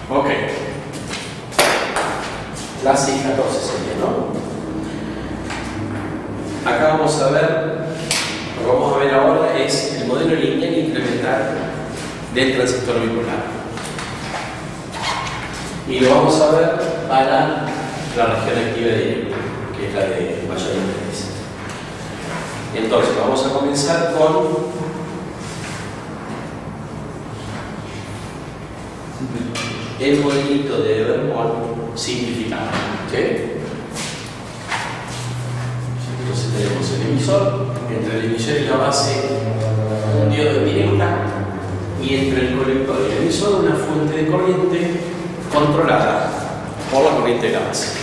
Ok. Clase 14 sería, ¿no? Acá vamos a ver, lo que vamos a ver ahora es el modelo lineal incremental del transistor bipolar. Y lo vamos a ver para la región activa de hierro, que es la de mayor interés. Entonces, vamos a comenzar con el modelito de Evermore simplificado. ¿Sí? Entonces tenemos el emisor, entre el emisor y la base un diodo directa, y entre el colector y el emisor una fuente de corriente controlada por la corriente de la base.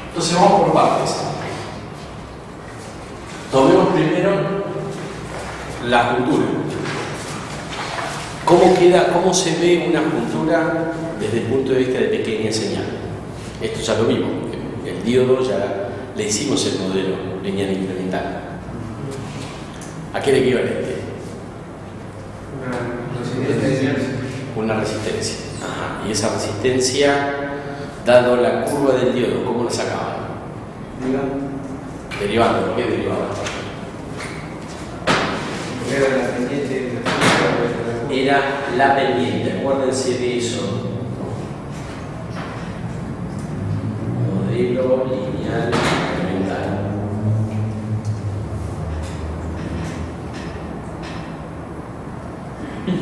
Entonces vamos por partes. Tomemos primero la juntura. ¿Cómo se ve una juntura desde el punto de vista de pequeña señal? Esto ya lo vimos. El diodo ya le hicimos el modelo lineal incremental. ¿A qué le equivalente? Una resistencia. Ajá. Y esa resistencia, dado la curva del diodo, ¿cómo la sacaban? Derivando. ¿Por qué derivaba? Era la pendiente, acuérdense de eso. Modelo lineal incremental.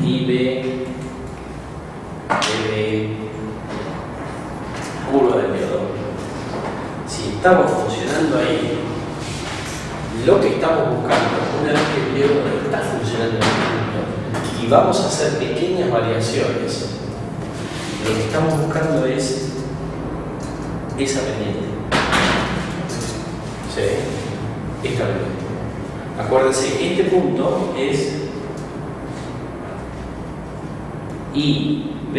IB, curva del diodo. Si estamos funcionando ahí, lo que estamos buscando, una vez que el diodo está funcionando en el punto, y vamos a hacer pequeñas variaciones, lo que estamos buscando es esa pendiente. ¿Sí? Esta pendiente. Acuérdense, este punto es IB,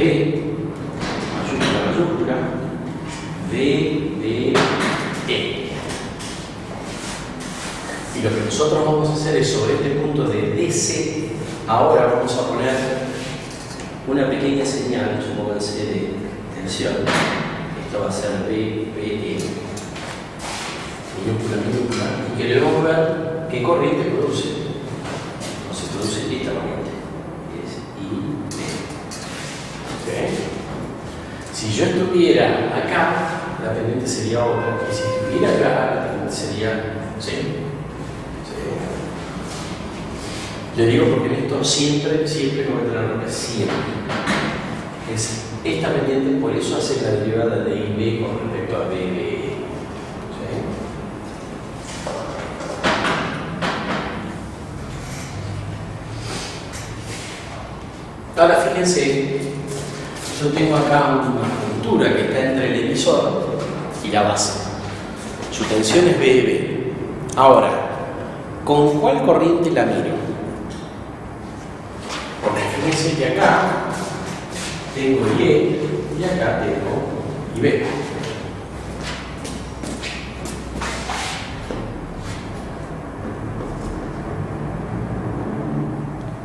mayúscula, BBE. Y lo que nosotros vamos a hacer es, sobre este punto de DC, ahora vamos a poner una pequeña señal, supónganse, de tensión. Esto va a ser BBE, minúscula, y que le vamos a ver qué corriente produce. Entonces produce esta corriente, es IB. ¿Okay? Si yo estuviera acá, la pendiente sería otra, y si estuviera acá, la pendiente sería ¿sí? Yo digo porque en esto siempre cometen errores, siempre. Es esta pendiente, por eso hace la derivada de IB con respecto a BBE. ¿Sí? Ahora fíjense, yo tengo acá una juntura que está entre el emisor y la base. Su tensión es BB. Ahora, ¿con cuál corriente la miro? Porque fíjense que acá tengo Y y acá tengo IB.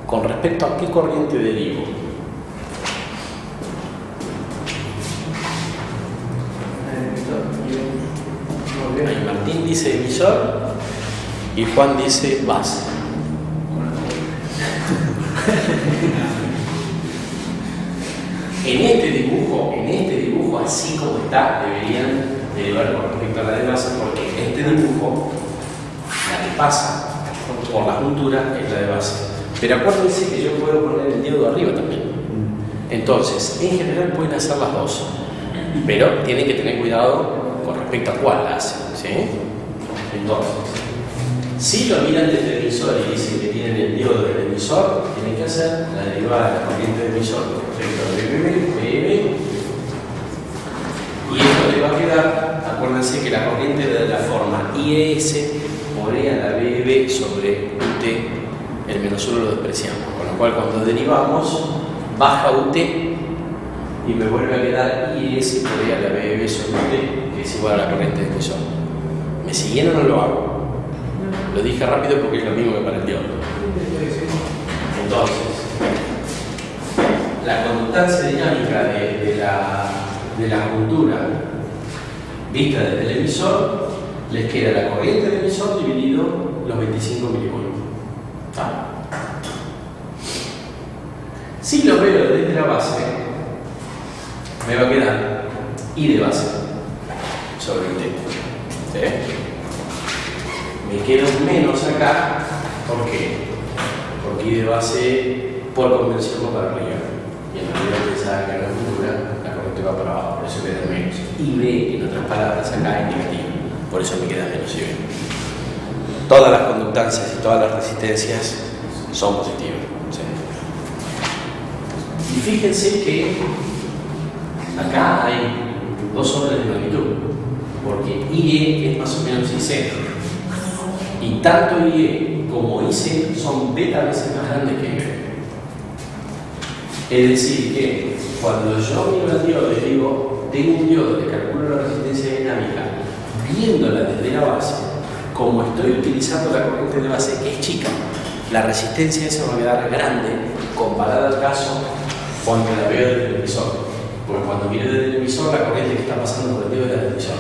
¿Con respecto a qué corriente derivo? Ahí Martín dice emisor y Juan dice base. En este dibujo, así como está, deberían derivar con respecto a la de base, porque en este dibujo, la que pasa por la juntura es la de base. Pero acuérdense que yo puedo poner el diodo arriba también. Entonces, en general pueden hacer las dos, pero tienen que tener cuidado con respecto a cuál la hacen. ¿Sí? Entonces, si lo miran desde el emisor y dicen que tienen el diodo del emisor, tienen que hacer la derivada de la corriente del emisor con respecto a BB. Y esto le va a quedar, acuérdense que la corriente de la forma IES por E a la BB sobre UT, el menos 1 lo despreciamos. Con lo cual, cuando derivamos, baja UT y me vuelve a quedar IES por E a la BB sobre UT, que es igual a la corriente del emisor. ¿Me siguieron o no lo hago? Lo dije rápido porque es lo mismo que para el diodo. Entonces, la conductancia dinámica de la juntura vista desde el emisor, les queda la corriente del emisor dividido los 25 milivolts. ¿Ah? Si lo veo desde la base, me va a quedar I de base sobre el T. ¿Sí? Me queda un menos acá. ¿Por qué? Porque I de base por convención va para arriba. Y en realidad pensaba que en la juntura la corriente va para abajo, por eso queda menos. Y B, en otras palabras, acá es negativo. Por eso me queda menos I B. Todas las conductancias y todas las resistencias son positivas. ¿Sí? Y fíjense que acá hay dos órdenes de magnitud, porque IE es más o menos IC. Y tanto IE como IC son beta veces más grandes que IB. Es decir, que cuando yo miro el diodo y digo, tengo un diodo que calculo la resistencia dinámica, viéndola desde la base, como estoy utilizando la corriente de base, que es chica, la resistencia esa va a quedar grande comparada al caso cuando la veo desde el emisor. Porque cuando miro desde el emisor, la corriente que está pasando por el diodo es la del emisor.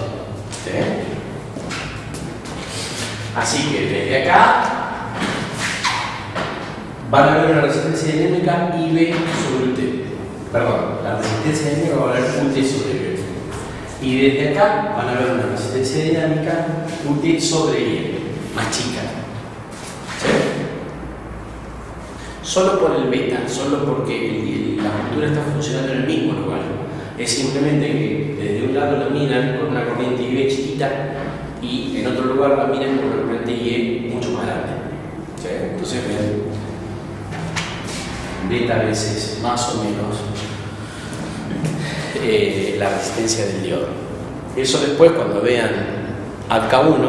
¿Sí? Así que desde acá van a ver una resistencia dinámica IB sobre UT. Perdón, la resistencia dinámica va a ver UT sobre IB. Y desde acá van a ver una resistencia dinámica UT sobre IE, más chica. ¿Sí? Solo por el beta, solo porque la juntura está funcionando en el mismo lugar. Es simplemente que desde un lado la miran con una corriente IB chiquita y en otro lugar la miran con una corriente IE mucho más grande. ¿Sí? Entonces ven beta veces más o menos la resistencia del diodo. Eso después, cuando vean AK1,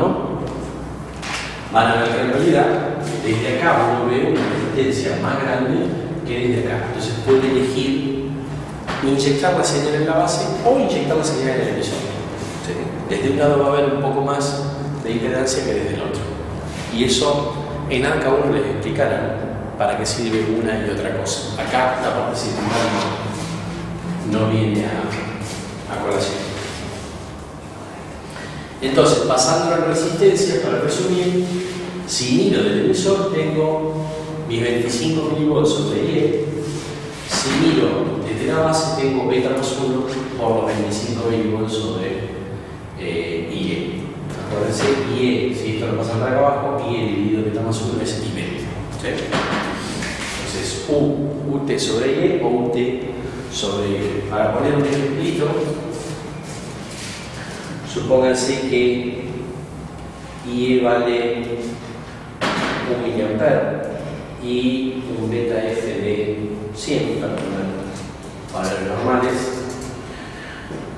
van a ver que en realidad desde acá uno ve una resistencia más grande que desde acá. Entonces puede elegir inyectar la señal en la base o inyectar la señal en el emisor. ¿Sí? Desde un lado va a haber un poco más de impedancia que desde el otro. Y eso en AK1 les explicarán para qué sirve una y otra cosa. Acá la parte circular no viene a colación. Entonces, pasando a la resistencia, para resumir, si miro del emisor tengo mis 25 milivolts sobre IE. Si miro desde la base tengo beta más 1 por los 25 milivolts sobre IE. Acuérdense, IE, si esto lo pasan para acá abajo, IE dividido beta más 1 es IB. ¿Sí? Entonces, UT sobre IE o UT sobre IE. Para poner un ejemplito, supónganse que IE vale 1 mA y un beta F de 100 para poner valores normales.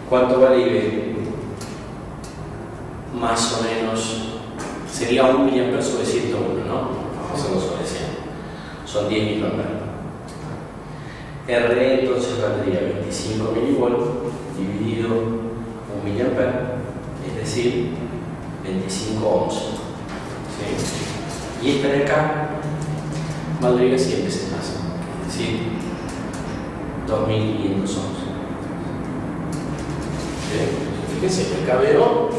¿Cuánto vale IB? Más o menos sería 1 mA sobre 101, ¿no? Eso sobre 100. Son 10 microamperes. R entonces valdría 25 milivolts dividido 1 mA, es decir, 25 ohms. ¿Sí? Y esta de acá valdría 100 veces más, es decir, 2500 ohms. ¿Sí? Fíjense, el KBO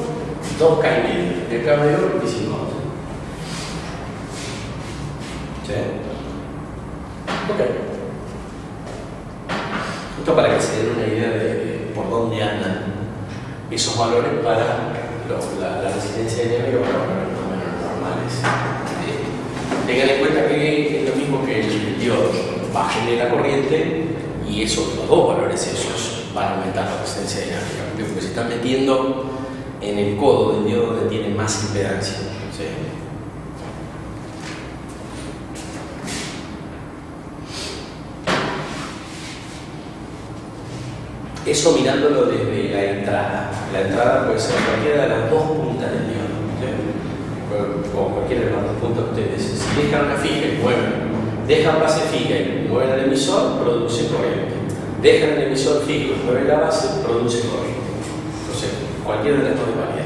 2K y medio, el KBO 25 ohms. ¿Sí? Ok. Esto para que se den una idea de por dónde andan esos valores para la resistencia dinámica para valores más o menos normales. Tengan en cuenta que es lo mismo que el diodo. Bájenle la corriente y esos, los dos valores esos van a aumentar la resistencia dinámica. Porque se están metiendo en el codo del diodo donde tiene más impedancia. ¿Sí? Eso mirándolo desde la entrada. La entrada puede ser cualquiera de las dos puntas del diodo. ¿Sí? O cualquiera de las dos puntas ustedes. Si dejan una fija y mueven, dejan base fija y mueven el emisor, produce corriente. Dejan el emisor fijo y mueven la base, produce corriente. Entonces, cualquiera de las dos es válida.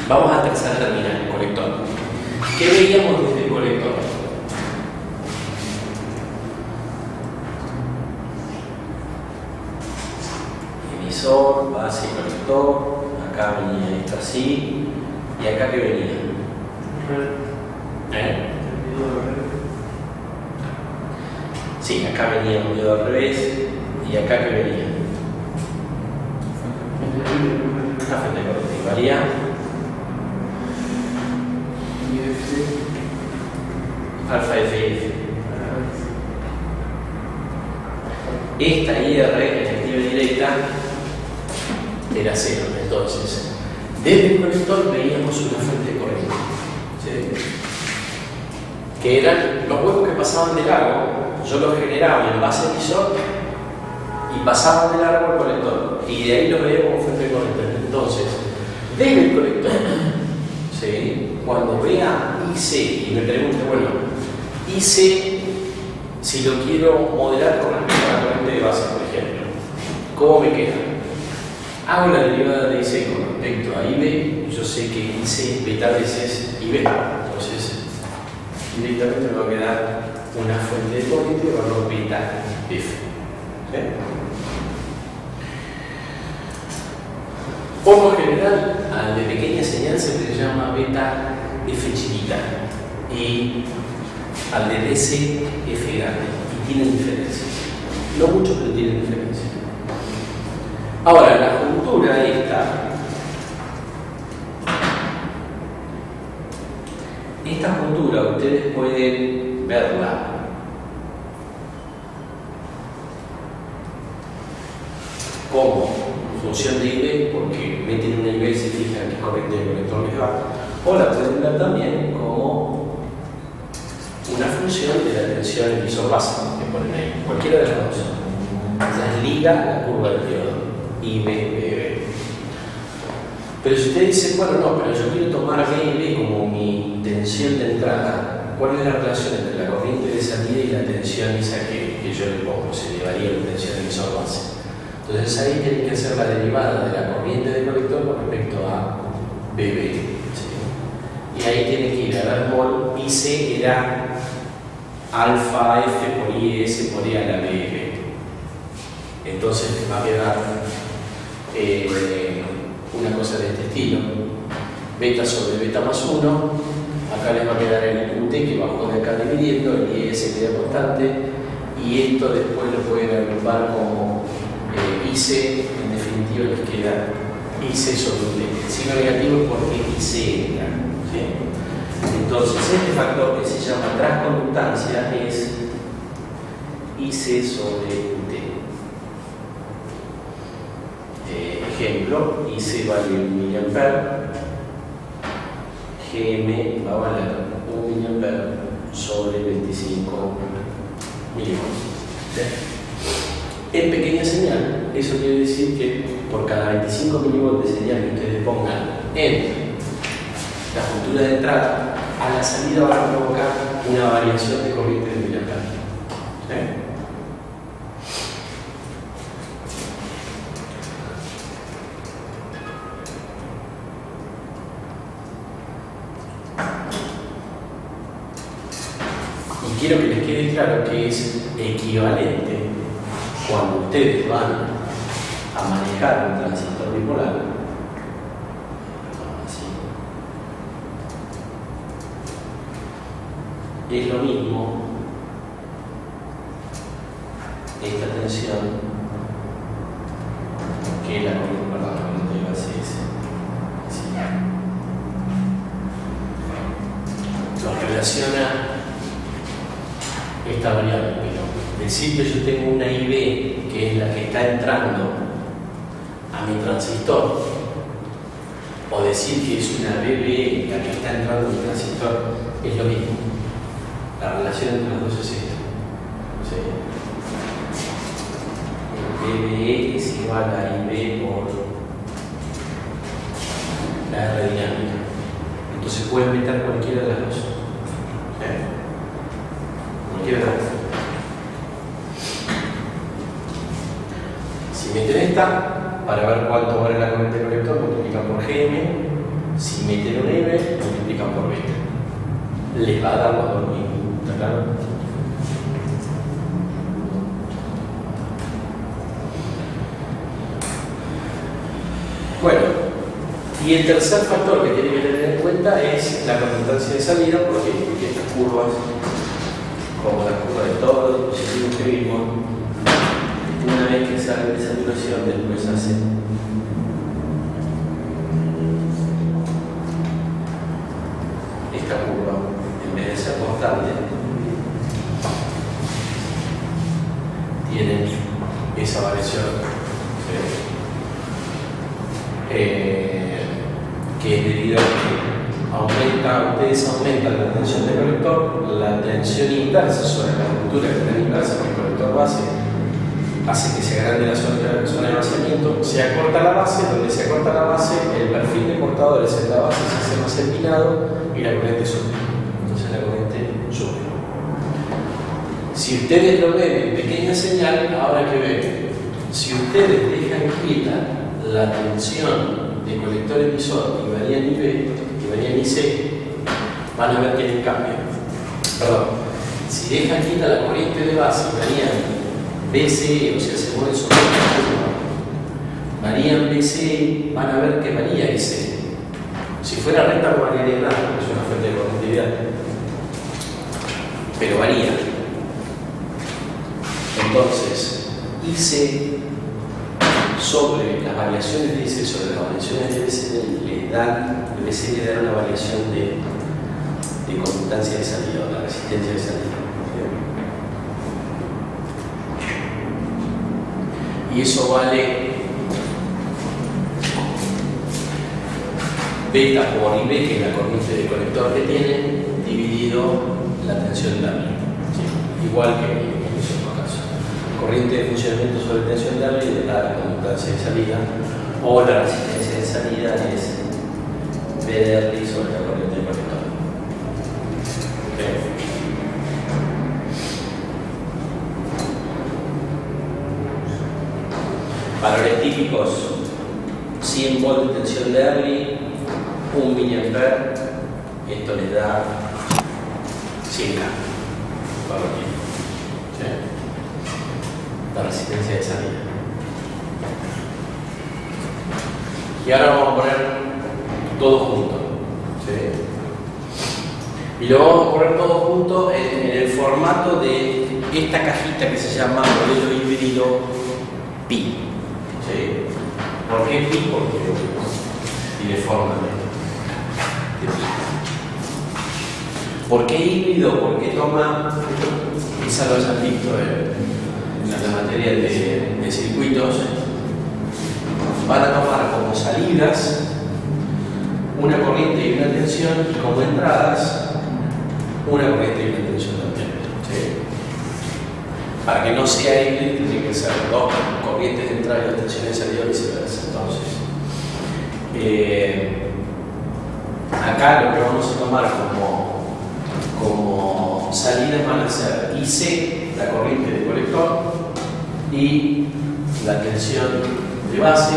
Vamos a empezar a terminar el colector. ¿Qué veíamos desde el colector? transistor, base, colector, acá venía esto así, y acá que venía. Sí, acá venía un dedo al revés, y acá que venía. Una fuente de corriente igualía. Alfa FF. Esta IR, efectiva directa, era 0. Entonces, desde el conector veíamos una fuente de corriente, ¿sí? Que eran los huecos que pasaban de largo. Yo los generaba en base emisor y pasaban de largo al conector. Y de ahí los veía como fuente de corriente. Entonces, desde el conector, ¿sí? Cuando vea IC y me pregunte, bueno, IC, si lo quiero modelar con respecto a la corriente de base, por ejemplo, ¿cómo me queda? Hago la derivada de IC con respecto a IB, yo sé que IC beta veces IB, entonces directamente me va a quedar una fuente de corriente de valor beta F. ¿Sí? Por lo general, al de pequeña señal se le llama beta F chiquita y al de DC F grande, y tienen diferencias. No mucho, pero tienen diferencias. Ahora, la juntura esta juntura ustedes pueden verla como función de IB, porque meten una IB y se fijan qué corriente de conector les va, o la pueden ver también como una función de la tensión emisor base, que ponen ahí, cualquiera de las dos. Las liga la curva del diodo, IB, BB. Pero si ustedes dicen, bueno, no, pero yo quiero tomar BB como mi tensión de entrada, ¿cuál es la relación entre la corriente de salida y la tensión esa que yo le pongo? Se llevaría la tensión emisor base. Entonces ahí tienen que hacer la derivada de la corriente del colector con respecto a BB. ¿Sí? Y ahí tienen que ir a ver mol, IC era alfa F por IS por E a la BB. Entonces les va a quedar una cosa de este estilo: beta sobre beta más 1. Acá les va a quedar el UT que bajó de acá dividiendo, el IS queda constante, y esto después lo pueden agrupar como IC. En definitiva les queda IC sobre UT. El signo negativo es porque IC entra, ¿sí? Entonces este factor que se llama transconductancia es IC sobre UT. Ejemplo, IC vale 1 mA, GM va a valer 1 mA sobre 25 milivolts. En pequeña señal, eso quiere decir que por cada 25 milivolts de señal que ustedes pongan en la juntura de entrada, a la salida va a provocar una variación de corriente de miliampere. ¿Sí? Quiero que les quede claro que es equivalente cuando ustedes van a manejar un transistor bipolar. Así. Es lo mismo esta tensión que la corriente de base S. Lo relaciona esta variable, pero decir que yo tengo una IB que es la que está entrando a mi transistor, o decir que es una BB la que está entrando a mi transistor, es lo mismo. La relación entre los dos es esta. ¿Sí? BB es igual a IB por la R dinámica. Entonces pueden meter cualquiera de las dos. ¿Sí? Si meten esta, para ver cuánto vale la corriente del colector, multiplican por GM. Si meten un IB, multiplican por beta. Les va a dar los dos mismos. ¿Está claro? Y el tercer factor que tiene que tener en cuenta es la conductancia de salida, porque estas curvas, como la curva de todos los dispositivos que vimos, una vez que sale de saturación, después hace esta curva, en vez de ser constante, tiene esa variación, ¿sí? Que es debido a que ustedes aumentan la tensión del colector, la tensión inversa sobre la ruptura que está inversa con el colector base hace que se agrande la zona de vaciamiento, se acorta la base, donde se acorta la base, el perfil de cortadores en la base se hace más empinado y la corriente sube. Entonces la corriente sube. Si ustedes lo ven en pequeña señal, ahora que ven, si ustedes dejan quieta la tensión de colector emisor y varían IV y varían IC, van a ver que hay un cambio. Perdón, si dejan quieta la corriente de base y varían BCE, o sea, se mueven sobre la varían BCE, van a ver que varía IC. Si fuera recta no variaría nada, porque es una fuente de conductividad, pero varía. Entonces, IC sobre las variaciones de IC sobre las variaciones de BCE le dan una variación de conductancia de salida, o la resistencia de salida. Y eso vale beta por IB, que es la corriente de colector que tiene, dividido la tensión de Darby. ¿Sí? Igual que en los otros casos. Corriente de funcionamiento sobre tensión de Darby le da la conductancia de salida, o la resistencia de salida es B de Darby sobre la corriente de colector. ¿Okay? Valores típicos: 100 volts de tensión de Darby, 1 mA, esto les da 100 K. Valor típico. ¿Sí? La resistencia de salida. Y ahora vamos a poner todo junto. ¿Sí? Y lo vamos a poner todo junto en el formato de esta cajita que se llama modelo híbrido pi. ¿Sí? ¿Por qué pi? Porque tiene forma de pi. ¿Por qué híbrido? Porque toma, quizá lo hayan visto en la materia de circuitos, van a tomar como salidas una corriente y una tensión, y como entradas una corriente y una tensión también. ¿Sí? Para que no sea híbrido, tiene que ser dos corrientes de entrada y dos tensiones de salida y viceversa. Entonces, acá lo que vamos a tomar como salidas van a ser IC, la corriente de colector, y la tensión de base,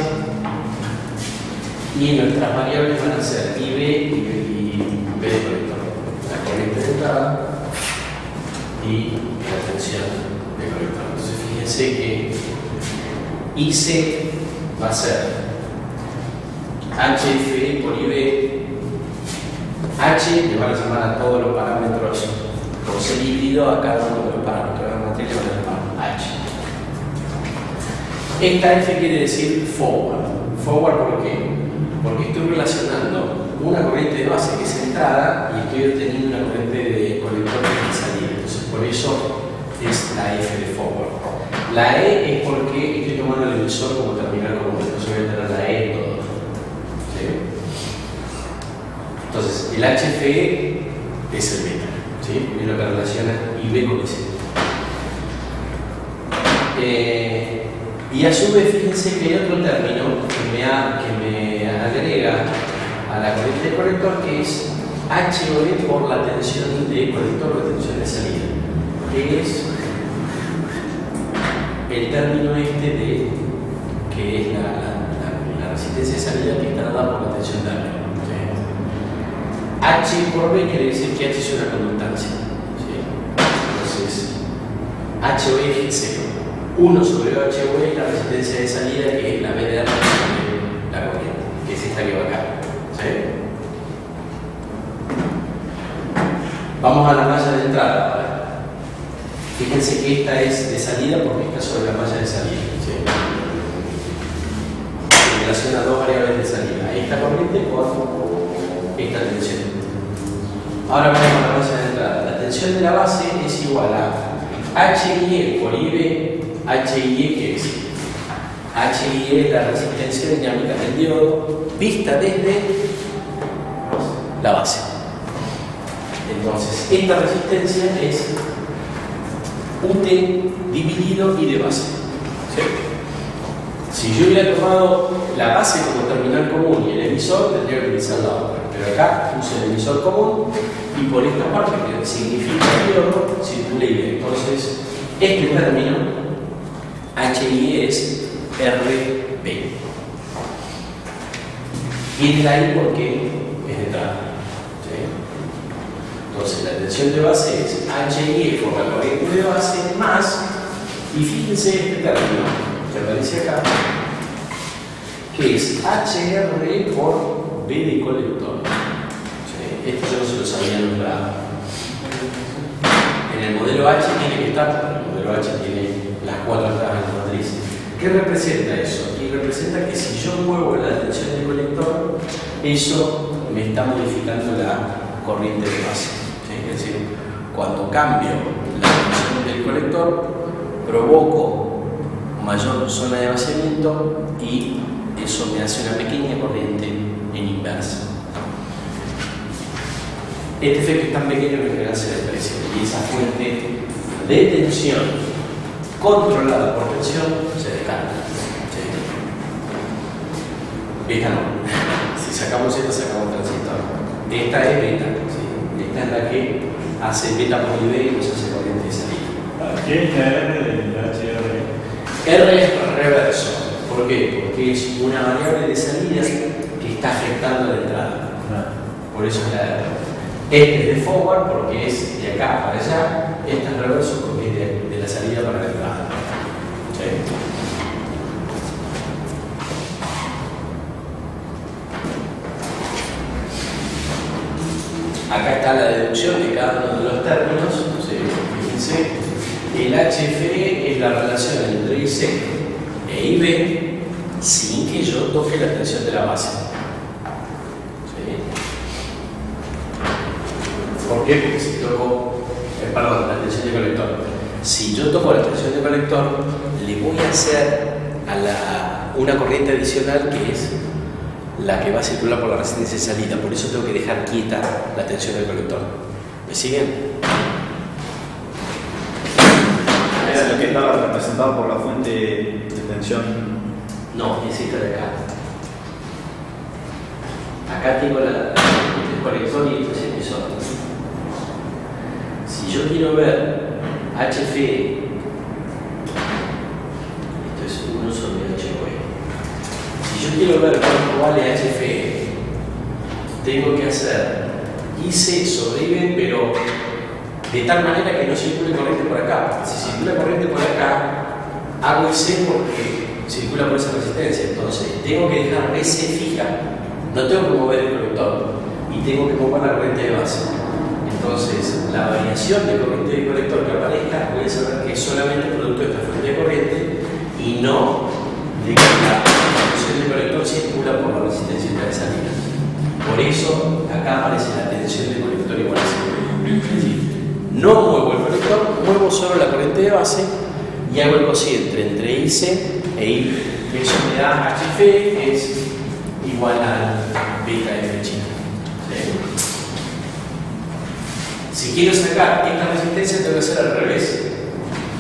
y nuestras variables van a ser IB y B de colector, la corriente de entrada y la tensión de colector. Entonces fíjense que IC va a ser HF por IB. H le van a llamar a todos los parámetros, por ser híbrido, a cada uno de los parámetros de la matriz le van a llamar H. Esta F quiere decir forward. Forward, ¿por qué? Porque estoy relacionando una corriente de base que es entrada y estoy obteniendo una corriente de colector que es salida. Entonces, por eso es la F de forward. La E es porque estoy tomando el emisor como terminal común. Entonces voy a tener la E en todo. ¿Sí? Entonces, el HFE es el beta. ¿Sí? Es lo que relaciona IB con IC. Y a su vez, fíjense que hay otro término que me agrega a la corriente de colector, que es HOE por la tensión de colector o tensión de salida, que es el término que es la resistencia de salida que está dada por la tensión de Darby. ¿Sí? H por B quiere decir que H es una conductancia. ¿Sí? Entonces, HOE es 0. 1 sobre HOE es la resistencia de salida, que es la B de Darby, la corriente, que es esta que va acá. ¿Sí? Vamos a la malla de entrada ahora. Fíjense que esta es de salida porque está sobre la malla de salida. ¿Sí? En relación a dos variables de salida. Esta corriente con esta tensión. Ahora vamos a la malla de entrada. La tensión de la base es igual a HIE por IB, HIE que es HIE es la resistencia dinámica del diodo vista desde la base. Entonces, esta resistencia es UT dividido I de base. ¿Sí? Si yo hubiera tomado la base como terminal común y el emisor, tendría que utilizar la otra. Pero acá uso el emisor común y por esta parte que significa el diodo, circula IB. Entonces, este término, HI es RB. Viene de ahí porque es de entrada. ¿Sí? Entonces, la tensión de base es HI por la corriente de base más, y fíjense este término que aparece acá, que es HR por B de colector. ¿Sí? Esto yo no se lo sabía nombrado. En el modelo H tiene que estar, porque el modelo H tiene las 4 entradas en la matriz. ¿Qué representa eso? Y representa que si yo muevo la tensión del colector, eso me está modificando la corriente de base. ¿Sí? Es decir, cuando cambio la tensión del colector, provoco mayor zona de vaciamiento y eso me hace una pequeña corriente en inversa. Este efecto es tan pequeño que en general se desprecia, y esa fuente de tensión controlada por tensión se descarga. ¿Sí? Esta no. Si sacamos esta, sacamos transistor. Esta es beta. ¿Sí? Esta es la que hace beta por IB y nos hace corriente de salida. ¿Qué es la R del HR? R es reverso. ¿Por qué? Porque es una variable de salida que está afectando la entrada. Por eso es la R. Este es de forward porque es de acá para allá. Este es reverso porque es de la salida para la entrada. ¿Sí? Acá está la deducción de cada uno de los términos. ¿Sí? Fíjense, el HF es la relación entre IC e IB sin que yo toque la tensión de la base. ¿Sí? ¿Por qué? Porque si toco, perdón, la tensión de colector. Si yo toco la tensión de colector, le voy a hacer a una corriente adicional que es la que va a circular por la resistencia de salida. Por eso tengo que dejar quieta la tensión del colector. ¿Me siguen? Era lo que estaba representado por la fuente de tensión. No, es esta de acá. Acá tengo el colector y esto es el emisor. Si yo quiero ver HFE, esto es 1 sobre HOE. Si yo quiero ver cuánto vale HFE, tengo que hacer IC sobre IB, pero de tal manera que no circule corriente por acá. Porque si circula corriente por acá, hago IC porque circula por esa resistencia. Entonces, tengo que dejar BC fija, no tengo que mover el colector y tengo que mover la corriente de base. Entonces, la variación de corriente de colector que aparezca, voy a saber que es solamente producto de esta fuente de corriente y no de que la tensión del colector circula por la resistencia de salida. Por eso, acá aparece la tensión del colector igual a 0. Es decir, no muevo el colector, muevo solo la corriente de base y hago el cociente entre IC e IB. Eso me da HF, que es igual al beta F chino. Si quiero sacar esta resistencia, tengo que hacer al revés.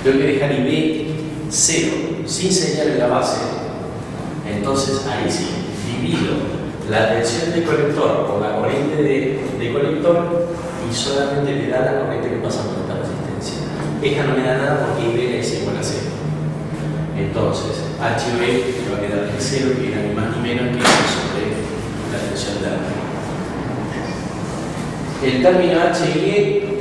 Tengo que dejar IB 0, sin señal en la base. Entonces, ahí sí, divido la tensión del colector por la corriente de colector y solamente me da la corriente que pasa por esta resistencia. Esta no me da nada porque IB es igual a 0. Entonces, HB me va a quedar en 0, que era ni más ni menos que sobre la tensión de la. El término HIE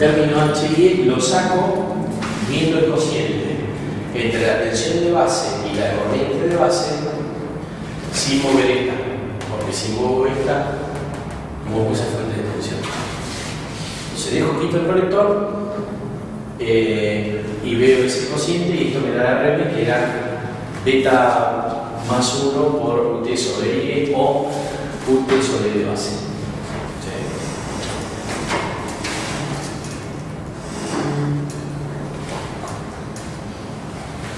término HIE lo saco viendo el cociente entre la tensión de base y la corriente de base sin mover esta, porque si muevo esta, muevo esa fuente de tensión. Entonces dejo quito el colector y veo ese cociente y esto me da RP que era beta más 1 por UT sobre IE o UT sobre I de base.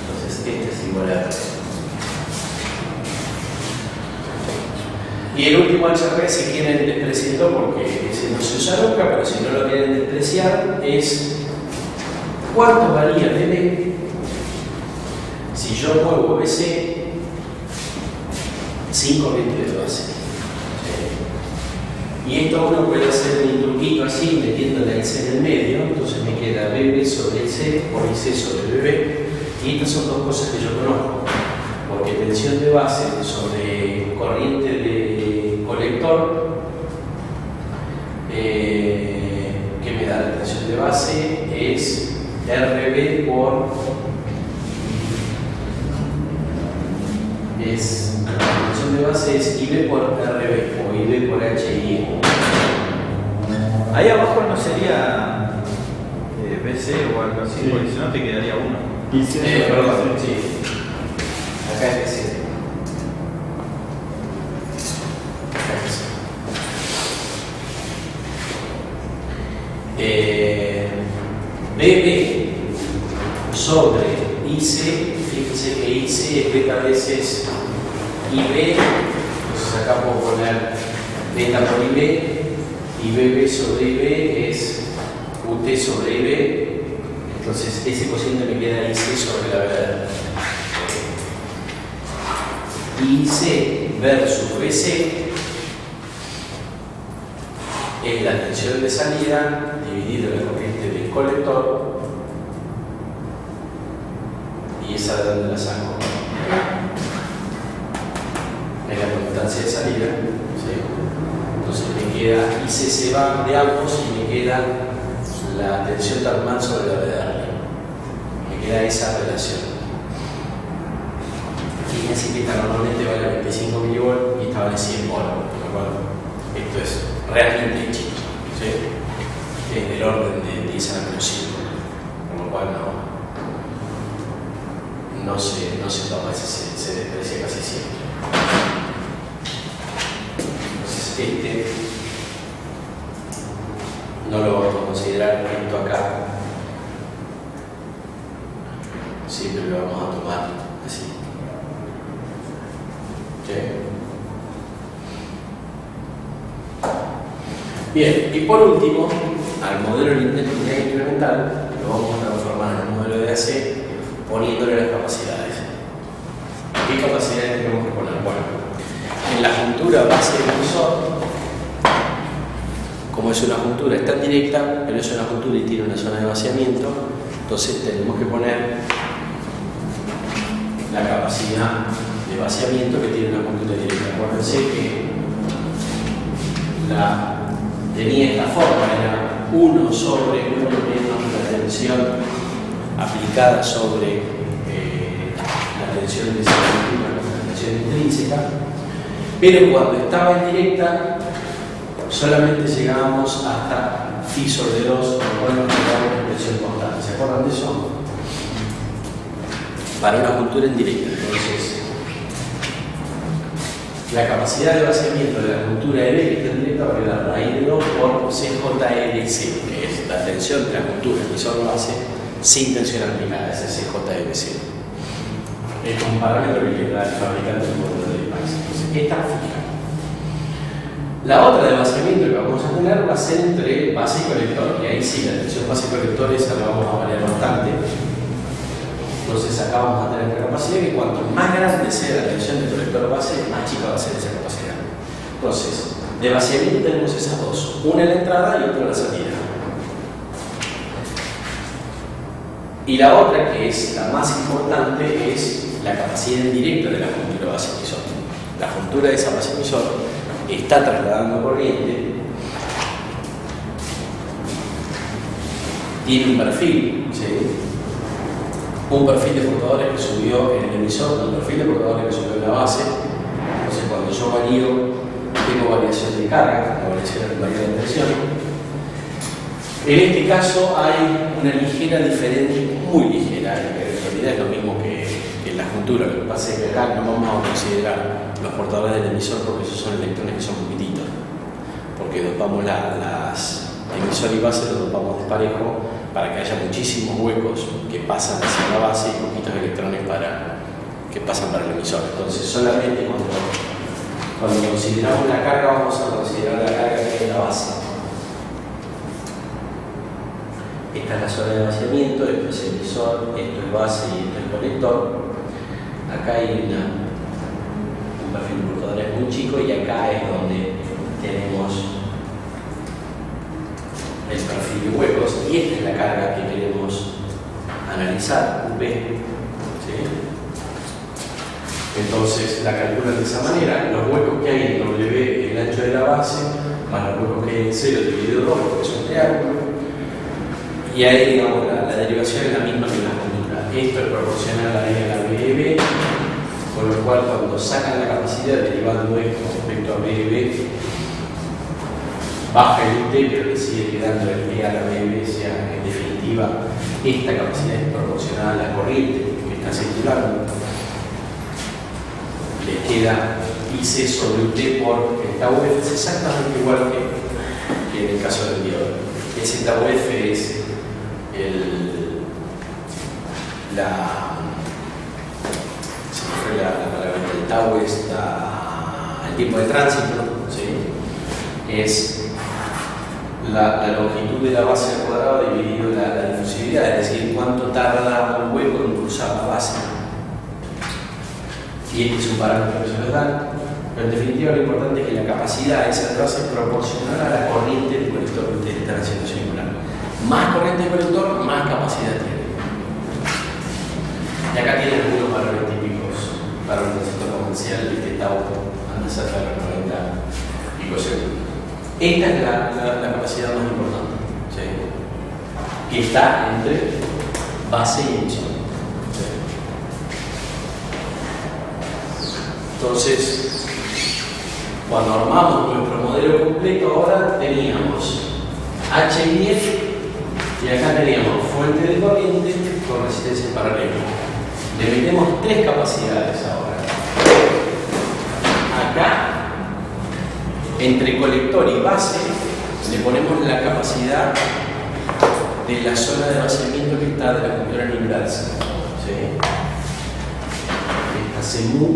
Entonces este es igual a RP. Y el último HRE se quieren despreciando porque ese no se usa nunca, pero si no lo quieren despreciar es ¿cuánto varía BB si yo muevo BC sin corriente de base? Y esto uno puede hacer un truquito así, metiendo la IC en el medio, entonces me queda BB sobre IC por IC sobre BB, y estas son dos cosas que yo conozco, porque tensión de base sobre corriente de colector, que me da la tensión de base, es RB por la tensión de base es IB por RB o IB por HI. Ahí abajo no sería BC o algo así, porque si no te quedaría uno. Perdón, sí. Acá es BC. BB sobre IC, fíjense que IC es beta veces IB, entonces acá puedo poner beta por IB, y BB sobre IB es UT sobre IB, entonces ese cociente me queda IC sobre la verdad. IC versus BC es la tensión de salida dividida la corriente del colector, y esa de donde la saco es la constancia de salida, ¿sí? Entonces me queda IC se va de ambos y me queda la tensión Thalmann sobre la BDR, me queda esa relación. Fíjense que esta normalmente vale 25 mV y esta vale 100 volt, esto es realmente chico, ¿sí? Es del orden de 10 a menos 5, con lo cual no se toma, se desprecia casi siempre. Entonces este no lo vamos a considerar, esto acá siempre lo vamos a tomar así. ¿Sí? Bien, y por último, al modelo lineal incremental lo vamos a transformar en el modelo de AC poniéndole las capacidades. ¿Qué capacidades tenemos que poner? Bueno, en la juntura base del emisor, como es una juntura, está directa, pero es una juntura y tiene una zona de vaciamiento, entonces tenemos que poner la capacidad de vaciamiento que tiene una juntura directa. Acuérdense que tenía esta forma, era 1 sobre 1 menos la tensión aplicada sobre la tensión de salida, la tensión intrínseca, pero cuando estaba en directa solamente llegábamos hasta phi sobre 2, con lo cual nos quedamos en tensión constante. ¿Se acuerdan de eso? Para una juntura en directa. Entonces, la capacidad de vaciamiento de la juntura EB que está en directa vale la raíz de 2 por CJLC, que es la tensión de la juntura emisor base sin tensión aplicada, ese es CJLC. Es un parámetro que da el fabricante del módulo de device. Entonces, esta fija. La otra de vaciamiento que vamos a tener va a ser entre base y colector, y ahí sí, la tensión base y colector esa la vamos a variar bastante. Entonces acá vamos a tener la capacidad que cuanto más grande sea la tensión del colector base, más chica va a ser esa capacidad. Entonces, de vaciamiento tenemos esas dos, una en la entrada y otra en la salida. Y la otra, que es la más importante, es la capacidad indirecta de la juntura base emisor. La juntura de esa base emisor está trasladando corriente tiene un perfil, ¿sí? Un perfil de portadores que subió en el emisor, un perfil de portadores que subió en la base. Entonces cuando yo varío, tengo variación de carga, variación de tensión. En este caso hay una ligera diferencia, muy ligera, en realidad es lo mismo que en la juntura. Lo que pasa es que acá no vamos a considerar los portadores del emisor porque esos son electrones que son poquititos, porque dopamos las emisor y base, los dopamos desparejo para que haya muchísimos huecos que pasan hacia la base y poquitos electrones que pasan para el emisor. Entonces solamente cuando consideramos la carga vamos a considerar la carga que es la base. Esta es la zona de vaciamiento, esto es emisor, esto es base y esto es colector. Acá hay un perfil de portadores muy chico y acá es donde tenemos el perfil de huecos y esta es la carga que queremos analizar, UP. ¿Sí? Entonces la calculan de esa manera, los huecos que hay en W, el ancho de la base, más los huecos que hay en 0 dividido 2, porque es un triángulo. Y ahí, digamos, la derivación es la misma que en la juntura. Esto es proporcional a la BB, con lo cual cuando sacan la capacidad derivando esto respecto a BB, baja el UT, pero le sigue quedando el P a la BB, o sea, en definitiva, esta capacidad es proporcional a la corriente que está circulando. Le queda IC sobre UT por el tau F, es exactamente igual que en el caso del diodo. Ese tau F es el tau es el tiempo de tránsito, ¿sí? Es la longitud de la base al cuadrado dividido la difusividad, es decir, cuánto tarda un hueco en cruzar la base. Y este es un parámetro que se nos da, pero en definitiva lo importante es que la capacidad de esa base es proporcional a la corriente del colector que ustedes están haciendo circular. Más corriente de colector, más capacidad tiene. Y acá tienen algunos valores típicos para un transistor comercial, este tau anda cerca de los 90 picosegundos. Esta es la capacidad más importante, ¿sí? Que está entre base y emisor. ¿Sí? Entonces, cuando armamos nuestro modelo completo, ahora teníamos H y F. Y acá teníamos fuente de corriente con resistencia en paralelo. Le metemos tres capacidades ahora. Acá, entre colector y base, le ponemos la capacidad de la zona de vaciamiento que está de la juntura neural. ¿Sí? Esta CMU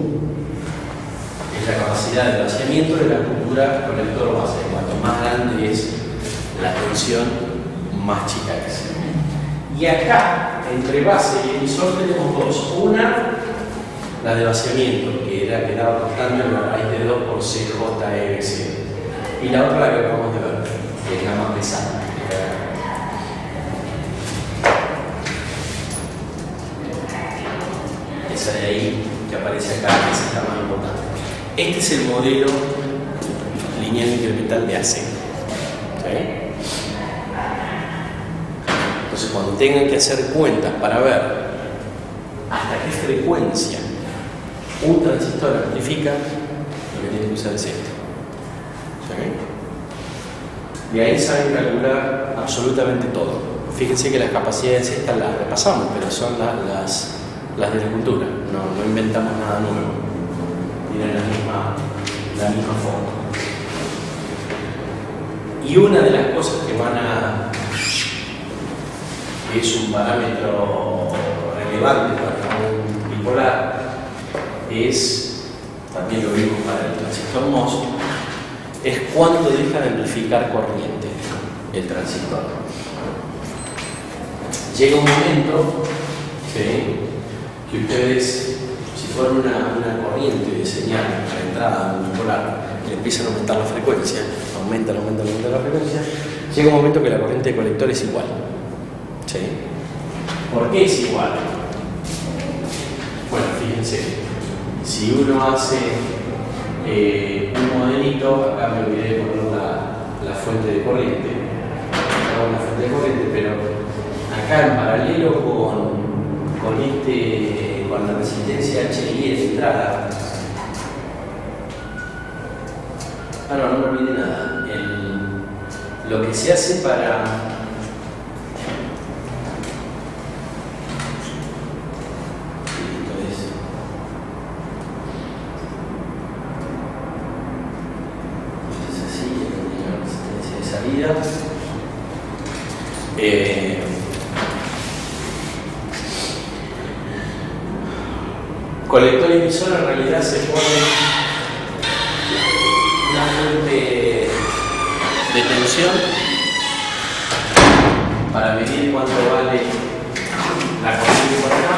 es la capacidad de vaciamiento de la juntura colector-base. Cuanto más grande es la tensión, más chica es. Y acá, entre base y emisor, tenemos dos. Una, la de vaciamiento, que quedaba constante en la raíz de 2 por CJEBC. Y la otra, la que acabamos de ver, que es la más pesada. Esa de ahí, que aparece acá, esa es la más importante. Este es el modelo lineal incremental de AC. ¿Sí? Entonces, cuando tengan que hacer cuentas para ver hasta qué frecuencia un transistor amplifica, lo que tienen que usar es esto. ¿Sí? Y ahí saben calcular absolutamente todo. Fíjense que las capacidades estas las repasamos, pero son las de la cultura. No inventamos nada nuevo. Tienen la misma forma. Y una de las cosas que es un parámetro relevante para un bipolar, también lo vimos para el transistor MOS, es cuánto deja de amplificar corriente el transistor. Llega un momento, ¿sí?, que ustedes, si fueran una corriente de señal a la entrada de un bipolar, y le empiezan a aumentar la frecuencia, aumenta la frecuencia, llega un momento que la corriente de colector es igual. ¿Sí? ¿Por qué es igual? Bueno, fíjense, si uno hace un modelito, acá me olvidé de poner la fuente de corriente, pero acá en paralelo con la resistencia HI de entrada. No me olvidé nada. Lo que se hace para colector emisor en realidad se pone una fuente de tensión para medir cuánto vale la corriente por acá,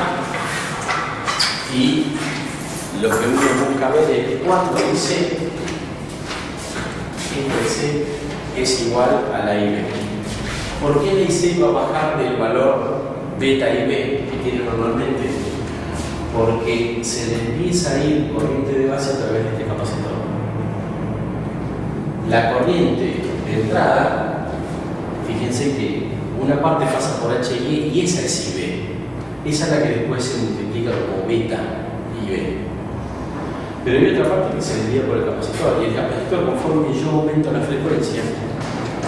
y lo que uno busca ver es cuánto IC es igual a la IB. ¿Por qué la IC va a bajar del valor beta IB que tiene normalmente? Porque se le empieza a ir corriente de base a través de este capacitor. La corriente de entrada, fíjense que una parte pasa por HI y esa es IB. Esa es la que después se multiplica como beta IB. Pero hay otra parte que se desvía por el capacitor, y el capacitor, conforme yo aumento la frecuencia,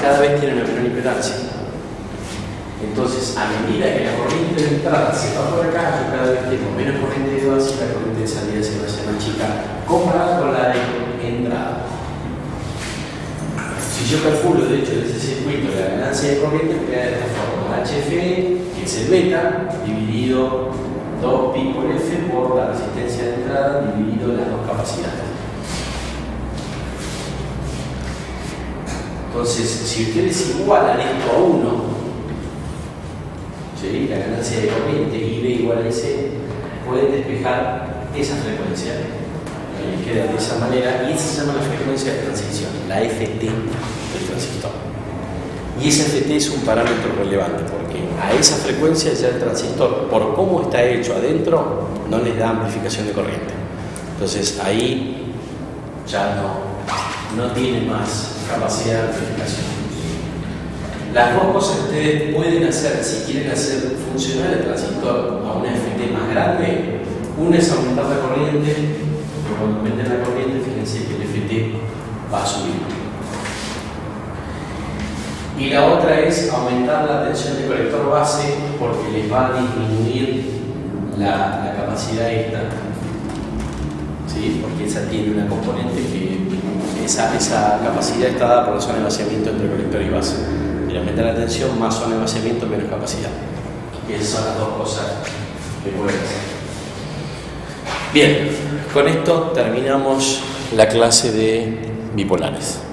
cada vez tiene una menor impedancia. Entonces, a medida que la corriente de entrada se va por acá, yo cada vez tengo menos corriente de base y la corriente de salida se va a hacer más chica comparada con la de entrada. Si yo calculo, de hecho, de ese circuito la ganancia de corriente, me queda de esta forma: HFE, que es el beta, dividido 2pi por F por la resistencia de entrada, dividido las dos capacidades. Entonces, si ustedes igualan esto a 1, ¿sí?, la ganancia de corriente IB igual a IC, pueden despejar esa frecuencia. Les queda de esa manera, y esa se llama la frecuencia de transición, la FT del transistor. Y esa FT es un parámetro relevante porque a esa frecuencia ya el transistor, por cómo está hecho adentro, no les da amplificación de corriente. Entonces ahí ya no tiene más capacidad de amplificación. Las dos cosas que ustedes pueden hacer si quieren hacer funcionar el transistor a una FT más grande, una es aumentar la corriente, y cuando aumenten la corriente, fíjense que el FT va a subir. Y la otra es aumentar la tensión de colector base, porque les va a disminuir la capacidad esta, ¿sí?, porque esa tiene una componente que esa capacidad está dada por la zona de vaciamiento entre colector y base. Y aumentar la tensión, más zona de vaciamiento, menos capacidad. Y esas son las dos cosas que pueden hacer. Bien, con esto terminamos la clase de bipolares.